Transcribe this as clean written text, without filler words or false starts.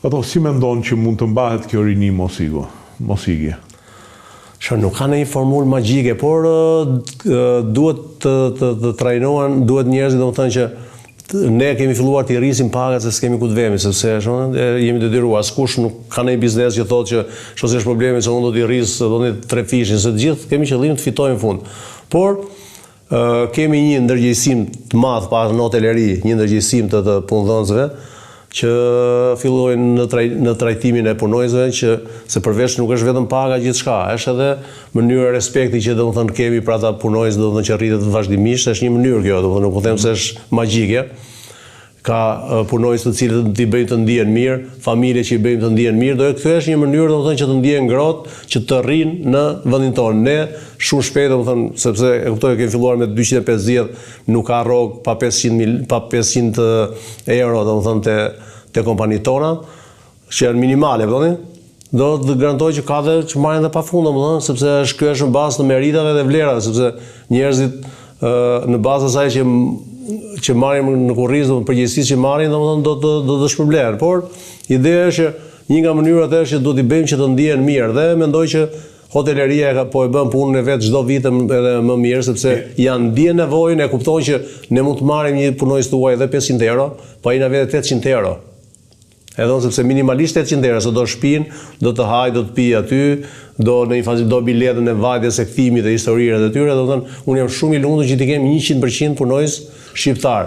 Ato si mendon që mund të mbahet kjo rini mos igje? Nuk ka një formulë magjike, por duhet të trajnohen, duhet njerëzit domethënë që ne kemi filluar të rrisim pagat se s'kemi ku të vemi, sepse jemi detyruar. Askush nuk ka një biznes që thotë që s'është problemi se unë do t'i rris 3 fishin, se të gjithë kemi qëllim të fitojmë në fund. Por kemi një ndërgjegjësim të madh pas në hoteleri, një ndërgjegjësim të punëdhënësve që fillojnë në trajtimin e punojësve, që se përveç nuk është vetëm paga gjithçka, është edhe mënyra e respekti që domethënë kemi për ata punojës, domethënë që rritet vazhdimisht, është një mënyrë kjo, domethënë nuk po them se është magjike. Ka punojës të cilët t'i bëjnë të ndihen mirë, familje që i bëjnë të ndihen mirë, kjo është një mënyrë domethënë që të ndihen ngrohtë, që të rrinë në vendin tonë. Ne shumë shpejt domethënë, sepse e kuptoj kemi filluar me 250, nuk ka rrogë pa 500 euro domethënë te kompanitë tona, që janë minimale, do të garantoj që ka dhe që marrin dhe pafund, domethënë, sepse kjo është në bazë të meritave dhe vlerave, sepse njerëzit në bazë të asaj që marrin në kurrizë, në përgjegjësisë që marrin, domethënë do të shpërblehen. Por ideja është që një nga mënyrat është që do t'i bëjmë që të ndihen mirë, dhe mendoj që hoteleria po e bën punën e vet çdo vit edhe më mirë, sepse janë ndjen nevojën, e kuptojnë që ne mund të marrim një punojës tuaj edhe 500 euro, po ai na vetë 800 euro. Edhe sepse minimalisht 800 euro, se do shtëpinë, do të haj, do të pi aty, do në një fazë do biletën e vajtjes së kthimit dhe historirat e tyre, domethënë unë jam shumë i lumtur që ti kemi 100% punojës shqiptar.